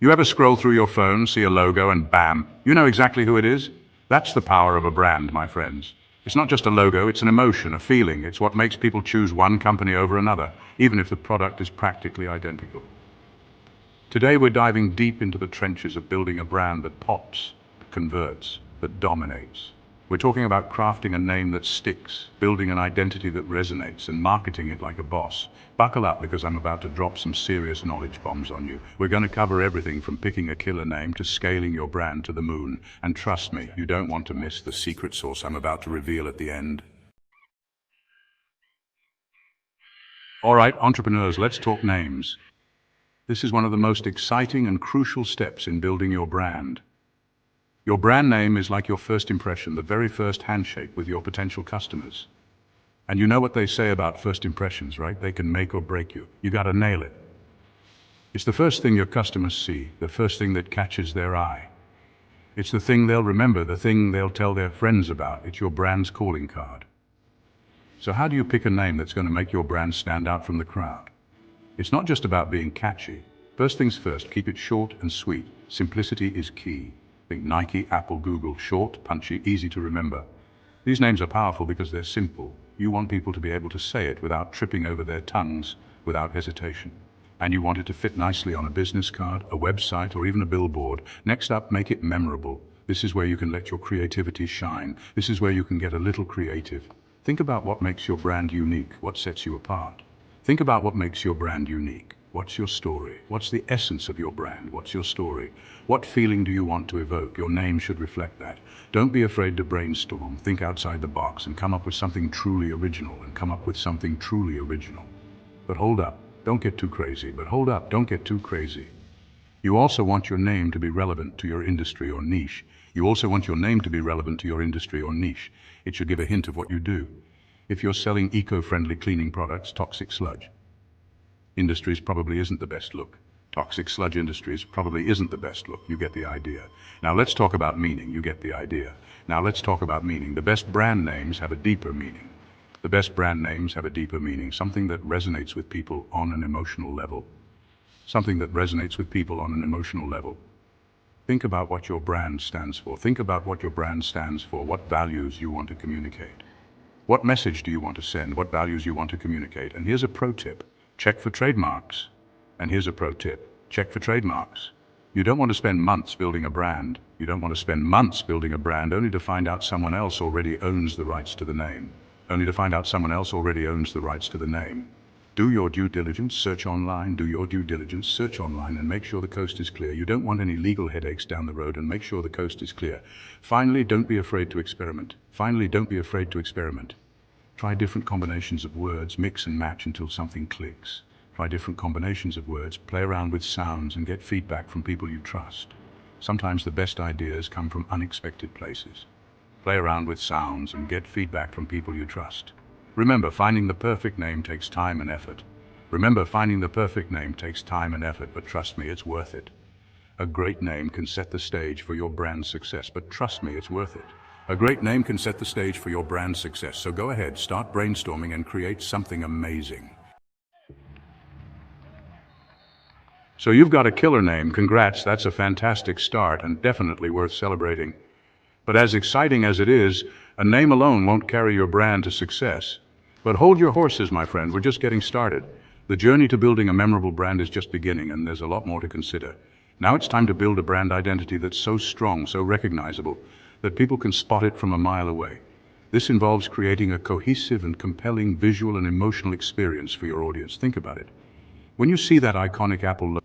You ever scroll through your phone, see a logo, and bam, you know exactly who it is? That's the power of a brand, my friends. It's not just a logo, it's an emotion, a feeling. It's what makes people choose one company over another, even if the product is practically identical. Today we're diving deep into the trenches of building a brand that pops, that converts, that dominates. We're talking about crafting a name that sticks, building an identity that resonates, and marketing it like a boss. Buckle up because I'm about to drop some serious knowledge bombs on you. We're going to cover everything from picking a killer name to scaling your brand to the moon. And trust me, you don't want to miss the secret sauce I'm about to reveal at the end. All right, entrepreneurs, let's talk names. This is one of the most exciting and crucial steps in building your brand. Your brand name is like your first impression, the very first handshake with your potential customers. And you know what they say about first impressions, right? They can make or break you. You gotta nail it. It's the first thing your customers see, the first thing that catches their eye. It's the thing they'll remember, the thing they'll tell their friends about. It's your brand's calling card. So how do you pick a name that's going to make your brand stand out from the crowd? It's not just about being catchy. First things first, keep it short and sweet. Simplicity is key. Think Nike, Apple, Google, short, punchy, easy to remember. These names are powerful because they're simple. You want people to be able to say it without tripping over their tongues, without hesitation. And you want it to fit nicely on a business card, a website, or even a billboard. Next up, make it memorable. This is where you can let your creativity shine. This is where you can get a little creative. Think about what makes your brand unique, what sets you apart. Think about what makes your brand unique. What's your story? What's the essence of your brand? What's your story? What feeling do you want to evoke? Your name should reflect that. Don't be afraid to brainstorm. Think outside the box and come up with something truly original But hold up, don't get too crazy. You also want your name to be relevant to your industry or niche. It should give a hint of what you do. If you're selling eco-friendly cleaning products, toxic sludge industries probably isn't the best look. Toxic sludge industries probably isn't the best look. You get the idea. Now let's talk about meaning. The best brand names have a deeper meaning. Something that resonates with people on an emotional level. Think about what your brand stands for. What values you want to communicate. What message do you want to send? What values you want to communicate? And here's a pro tip. Check for trademarks. You don't want to spend months building a brand. Only to find out someone else already owns the rights to the name. Do your due diligence, search online, and make sure the coast is clear. You don't want any legal headaches down the road, and make sure the coast is clear. Finally, don't be afraid to experiment. Try different combinations of words, mix and match until something clicks. Play around with sounds and get feedback from people you trust. Sometimes the best ideas come from unexpected places. Remember, finding the perfect name takes time and effort. But trust me, it's worth it. A great name can set the stage for your brand's success, so go ahead, start brainstorming and create something amazing. So you've got a killer name, congrats, that's a fantastic start and definitely worth celebrating. But as exciting as it is, a name alone won't carry your brand to success. But hold your horses, my friend, we're just getting started. The journey to building a memorable brand is just beginning, and there's a lot more to consider. Now it's time to build a brand identity that's so strong, so recognizable, that people can spot it from a mile away. This involves creating a cohesive and compelling visual and emotional experience for your audience. Think about it. When you see that iconic Apple logo,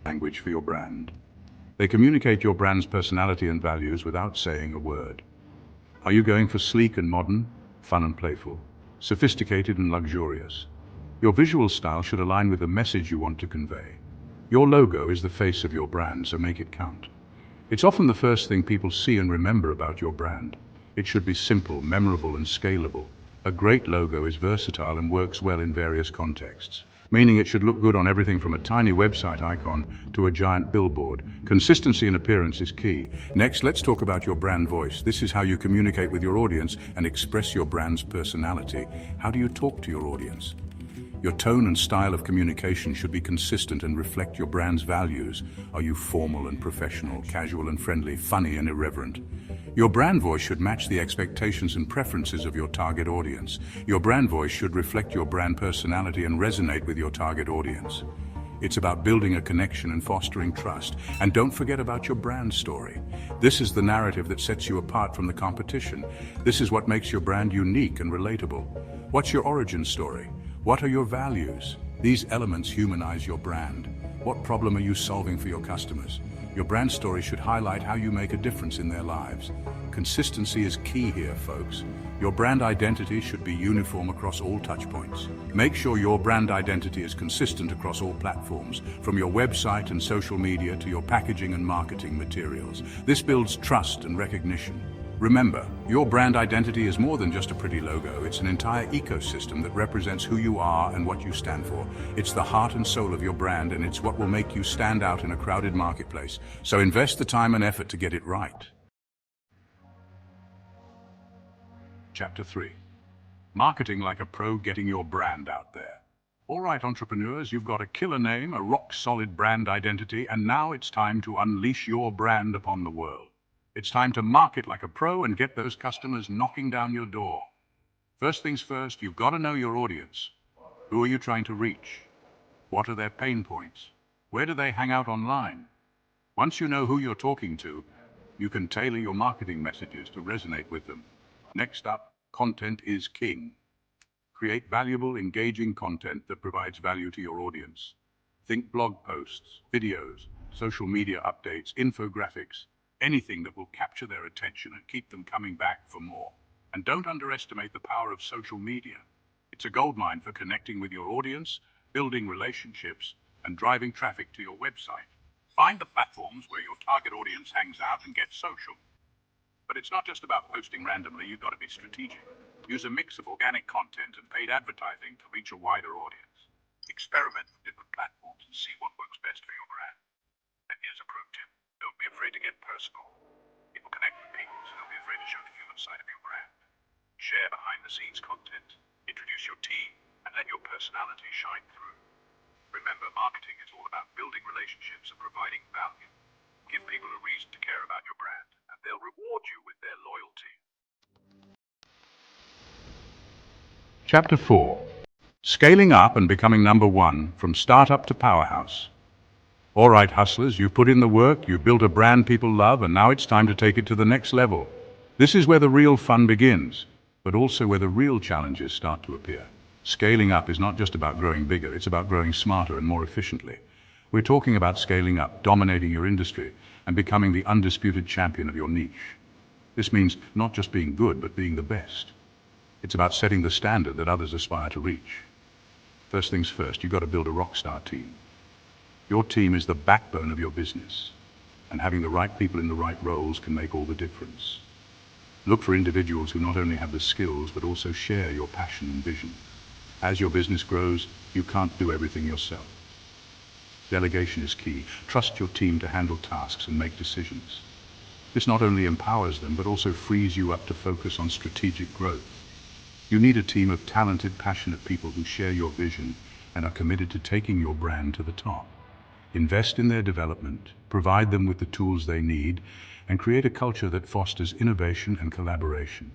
language for your brand. They communicate your brand's personality and values without saying a word. Are you going for sleek and modern, fun and playful, sophisticated and luxurious? Your visual style should align with the message you want to convey. Your logo is the face of your brand, so make it count. It's often the first thing people see and remember about your brand. It should be simple, memorable, and scalable. A great logo is versatile and works well in various contexts, meaning it should look good on everything from a tiny website icon to a giant billboard. Consistency in appearance is key. Next, let's talk about your brand voice. This is how you communicate with your audience and express your brand's personality. How do you talk to your audience? Your tone and style of communication should be consistent and reflect your brand's values. Are you formal and professional, casual and friendly, funny and irreverent? Your brand voice should match the expectations and preferences of your target audience. Your brand voice should reflect your brand personality and resonate with your target audience. It's about building a connection and fostering trust. And don't forget about your brand story. This is the narrative that sets you apart from the competition. This is what makes your brand unique and relatable. What's your origin story? What are your values? These elements humanize your brand. What problem are you solving for your customers? Your brand story should highlight how you make a difference in their lives. Consistency is key here, folks. Your brand identity should be uniform across all touchpoints. Make sure your brand identity is consistent across all platforms, from your website and social media to your packaging and marketing materials. This builds trust and recognition. Remember, your brand identity is more than just a pretty logo. It's an entire ecosystem that represents who you are and what you stand for. It's the heart and soul of your brand, and it's what will make you stand out in a crowded marketplace. So invest the time and effort to get it right. Chapter 3. Marketing like a pro, getting your brand out there. All right, entrepreneurs, you've got a killer name, a rock-solid brand identity, and now it's time to unleash your brand upon the world. It's time to market like a pro and get those customers knocking down your door. First things first, you've got to know your audience. Who are you trying to reach? What are their pain points? Where do they hang out online? Once you know who you're talking to, you can tailor your marketing messages to resonate with them. Next up, content is king. Create valuable, engaging content that provides value to your audience. Think blog posts, videos, social media updates, infographics, anything that will capture their attention and keep them coming back for more. And don't underestimate the power of social media. It's a goldmine for connecting with your audience, building relationships, and driving traffic to your website. Find the platforms where your target audience hangs out and get social. But it's not just about posting randomly, you've got to be strategic. Use a mix of organic content and paid advertising to reach a wider audience. Experiment with different platforms and see what works best for your brand. And here's a pro tip. Don't be afraid to get personal. People connect with people, so don't be afraid to show the human side of your brand. Share behind-the-scenes content, introduce your team, and let your personality shine through. Remember, marketing is all about building relationships and providing value. Give people a reason to care about your brand, and they'll reward you with their loyalty. Chapter 4. Scaling up and becoming number one, from startup to powerhouse. All right, hustlers, you've put in the work, you've built a brand people love, and now it's time to take it to the next level. This is where the real fun begins, but also where the real challenges start to appear. Scaling up is not just about growing bigger, it's about growing smarter and more efficiently. We're talking about scaling up, dominating your industry, and becoming the undisputed champion of your niche. This means not just being good, but being the best. It's about setting the standard that others aspire to reach. First things first, you've got to build a rockstar team. Your team is the backbone of your business, and having the right people in the right roles can make all the difference. Look for individuals who not only have the skills, but also share your passion and vision. As your business grows, you can't do everything yourself. Delegation is key. Trust your team to handle tasks and make decisions. This not only empowers them, but also frees you up to focus on strategic growth. You need a team of talented, passionate people who share your vision and are committed to taking your brand to the top. Invest in their development, provide them with the tools they need, and create a culture that fosters innovation and collaboration.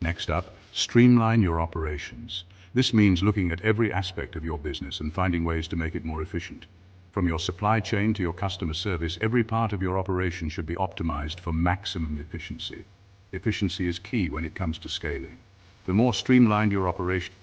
Next up, streamline your operations. This means looking at every aspect of your business and finding ways to make it more efficient. From your supply chain to your customer service, every part of your operation should be optimized for maximum efficiency. Efficiency is key when it comes to scaling. The more streamlined your operation,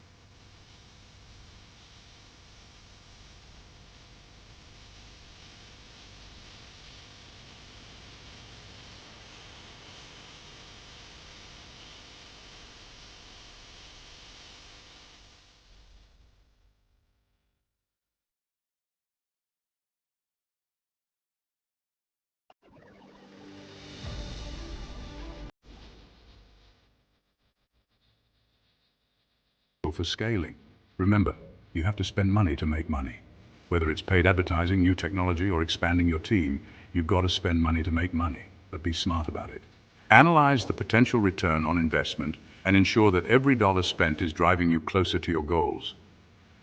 essential for scaling. Remember, you have to spend money to make money. Whether it's paid advertising, new technology, or expanding your team, you've got to spend money to make money, but be smart about it. Analyze the potential return on investment and ensure that every dollar spent is driving you closer to your goals.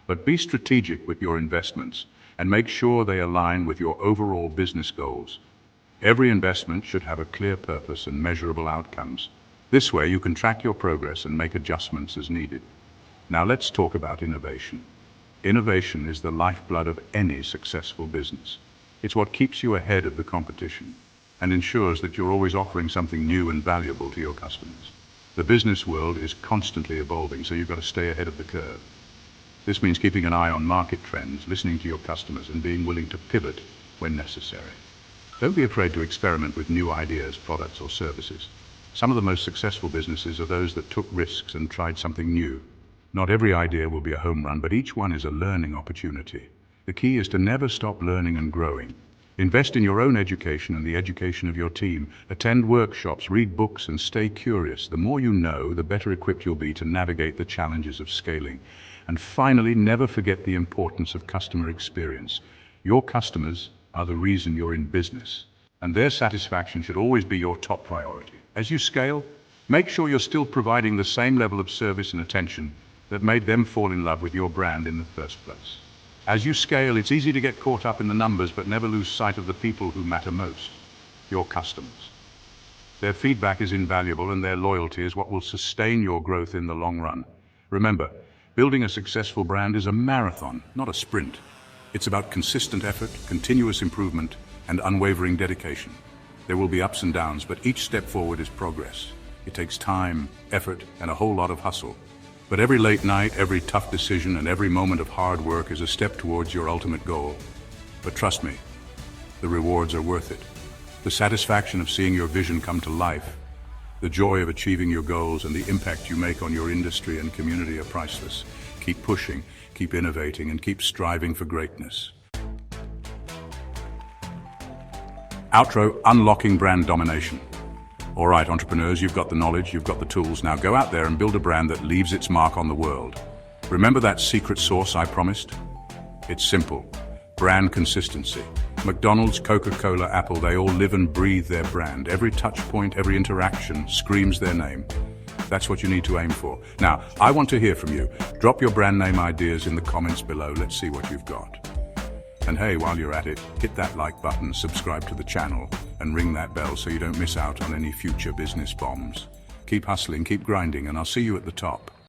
But be strategic with your investments and make sure they align with your overall business goals. Every investment should have a clear purpose and measurable outcomes. This way you can track your progress and make adjustments as needed. Now let's talk about innovation. Innovation is the lifeblood of any successful business. It's what keeps you ahead of the competition and ensures that you're always offering something new and valuable to your customers. The business world is constantly evolving, so you've got to stay ahead of the curve. This means keeping an eye on market trends, listening to your customers, and being willing to pivot when necessary. Don't be afraid to experiment with new ideas, products, or services. Some of the most successful businesses are those that took risks and tried something new. Not every idea will be a home run, but each one is a learning opportunity. The key is to never stop learning and growing. Invest in your own education and the education of your team. Attend workshops, read books, and stay curious. The more you know, the better equipped you'll be to navigate the challenges of scaling. And finally, never forget the importance of customer experience. Your customers are the reason you're in business, and their satisfaction should always be your top priority. As you scale, make sure you're still providing the same level of service and attention that made them fall in love with your brand in the first place. As you scale, it's easy to get caught up in the numbers, but never lose sight of the people who matter most, your customers. Their feedback is invaluable, and their loyalty is what will sustain your growth in the long run. Remember, building a successful brand is a marathon, not a sprint. It's about consistent effort, continuous improvement, and unwavering dedication. There will be ups and downs, but each step forward is progress. It takes time, effort, and a whole lot of hustle. But every late night, every tough decision, and every moment of hard work is a step towards your ultimate goal. But trust me, the rewards are worth it. The satisfaction of seeing your vision come to life, the joy of achieving your goals, and the impact you make on your industry and community are priceless. Keep pushing, keep innovating, and keep striving for greatness. Outro: unlocking brand domination. All right, entrepreneurs, you've got the knowledge, you've got the tools. Now go out there and build a brand that leaves its mark on the world. Remember that secret sauce I promised? It's simple: brand consistency. McDonald's, Coca-Cola, Apple, they all live and breathe their brand. Every touch point, every interaction screams their name. That's what you need to aim for. Now, I want to hear from you. Drop your brand name ideas in the comments below. Let's see what you've got. And hey, while you're at it, hit that like button, subscribe to the channel, and ring that bell so you don't miss out on any future business bombs. Keep hustling, keep grinding, and I'll see you at the top.